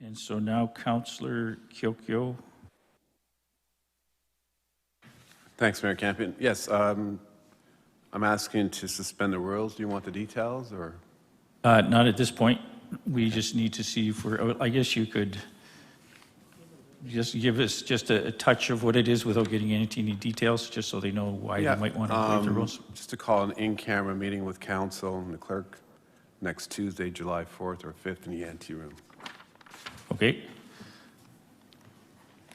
And so now Councillor Kyokyo. Thanks, Mayor Campion. Yes, I'm asking to suspend the rules. Do you want the details, or? Not at this point. We just need to see if we're, I guess you could just give us just a touch of what it is without getting into any details, just so they know why they might want to waive the rules. Just to call an in-camera meeting with council and the clerk next Tuesday, July 4th or 5th in the ante room. Okay.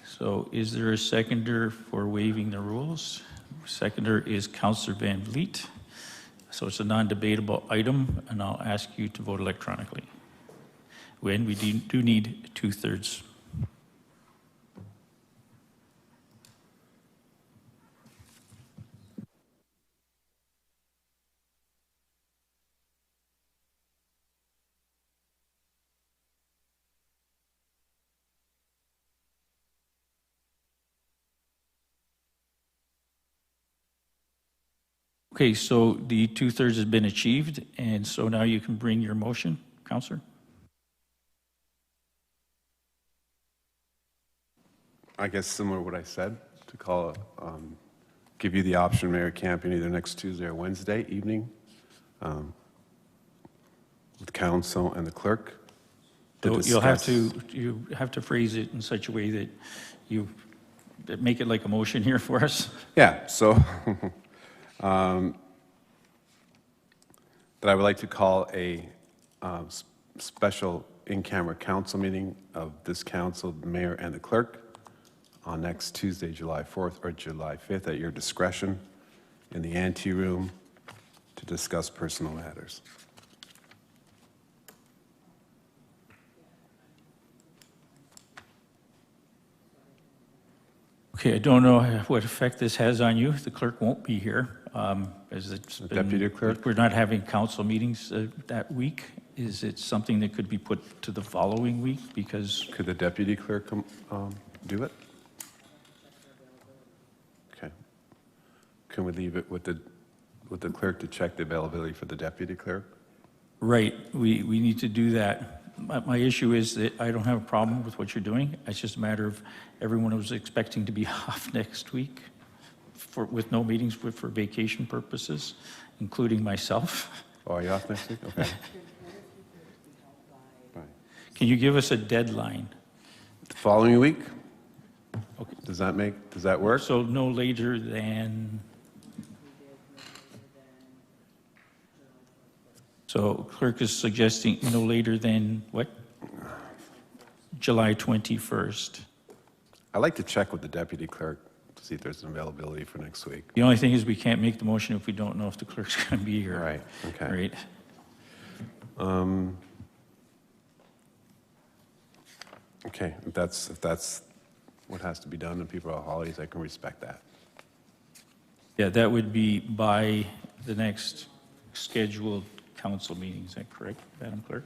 So is there a seconder for waiving the rules? Seconder is Councillor Van Vliet. So it's a non-debatable item, and I'll ask you to vote electronically. When we do need 2/3. Okay, so the 2/3 has been achieved, and so now you can bring your motion, Councillor. I guess similar to what I said, to call, give you the option, Mayor Campion, either next Tuesday or Wednesday evening with council and the clerk. So you have to phrase it in such a way that you make it like a motion here for us. Yeah, so that I would like to call a special in-camera council meeting of this council, the mayor and the clerk, on next Tuesday, July 4th or July 5th at your discretion in the ante room to discuss personal matters. Okay, I don't know what effect this has on you. The clerk won't be here. As it's been, Deputy clerk? We're not having council meetings that week. Is it something that could be put to the following week? Because Could the deputy clerk do it? Okay. Can we leave it with the clerk to check the availability for the deputy clerk? right, we need to do that. My issue is that I don't have a problem with what you're doing. It's just a matter of everyone was expecting to be off next week with no meetings for vacation purposes, including myself. Oh, are you off next week? Okay. Right. Can you give us a deadline? The following week? Okay. Does that work? So no later than, so clerk is suggesting no later than what? July 21st. I'd like to check with the deputy clerk to see if there's an availability for next week. The only thing is we can't make the motion if we don't know if the clerk's going to be here. Right, okay. Right. Okay, if that's what has to be done and people are on holidays, I can respect that. Yeah, that would be by the next scheduled council meeting. Is that correct, Madam Clerk?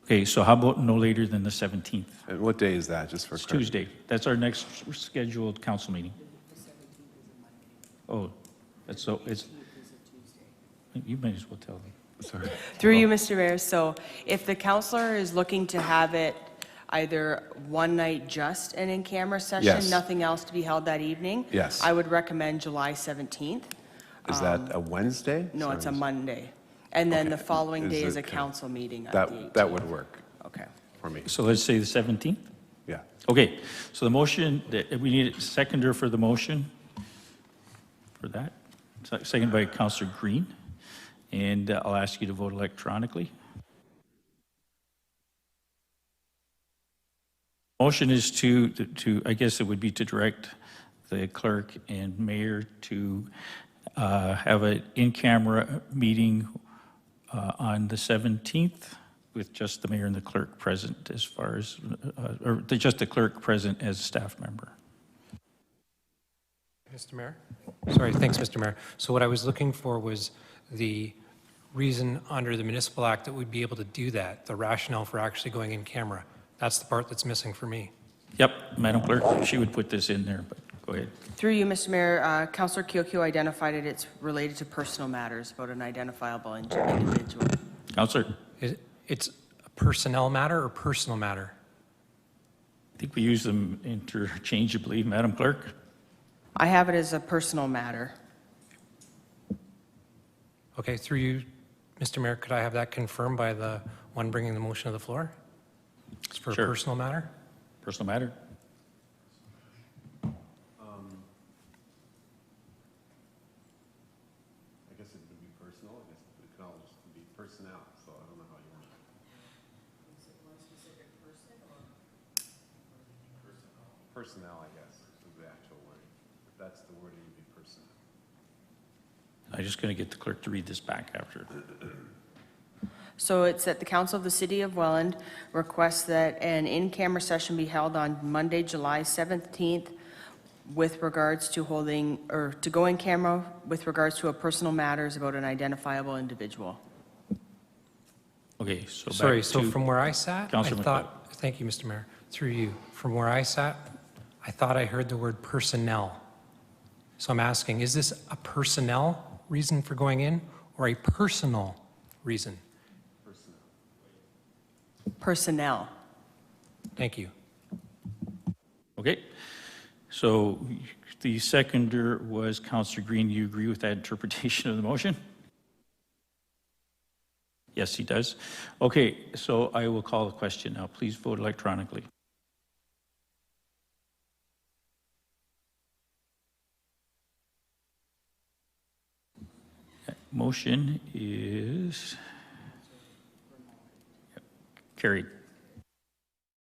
Okay, so how about no later than the 17th? And what day is that, just for It's clarity? Tuesday. That's our next scheduled council meeting. Oh, that's so, it's, you might as well tell them. Sorry. Through you, Mr. Mayor, so if the counselor is looking to have it either one night just an in-camera session, Yes. nothing else to be held that evening? Yes. I would recommend July 17th. Is that a Wednesday? No, it's a Sorry. Monday. And then Okay. the following day is a it- council meeting on the 18th. That would work Okay. for me, So let's say the 17th? yeah. Okay, so the motion, we need a seconder for the motion for that. Seconded by Councillor Green. And I'll ask you to vote electronically. Motion is to, I guess it would be to direct the clerk and mayor to have an in-camera meeting on the 17th with just the mayor and the clerk present as far as, or just the clerk present as a staff member. Mr. Mayor? Sorry, thanks, Mr. Mayor. So what I was looking for was the reason under the Municipal Act that we'd be able to do that, the rationale for actually going in camera. That's the part that's missing for me. Yep, Madam Clerk, she would put this in there, but Go ahead. Through you, Mr. Mayor, Councillor Kyokyo identified it, it's related to personal matters about an identifiable individual. Counselor, It's a personnel matter or personal matter? I think we use them interchangeably. Madam Clerk? I have it as a personal matter. Okay, through you, Mr. Mayor, could I have that confirmed by the one bringing the motion to the floor? It's for a Sure. personal matter? Personal matter? I guess it would be personal, I guess it could all just be personnel, so I don't know how you want it. Personnel, I guess, is the actual wording. If that's the wording, it'd be personnel. I'm just going to get the clerk to read this back after. So it's that the Council of the City of Welland requests that an in-camera session be held on Monday, July 17th with regards to holding, or to go in camera with regards to a personal matters about an identifiable individual. Okay, so back Sorry, so to- from where I sat, I Councilor thought, thank you, Mr. Mayor, through you, from where I sat, I thought I heard the word personnel. So I'm asking, is this a personnel reason for going in or a personal reason? Personnel. Thank you. Okay, so the seconder was Councillor Green. You agree with that interpretation of the motion? Yes, he does. Okay, so I will call the question now. Please vote electronically. Motion is carried.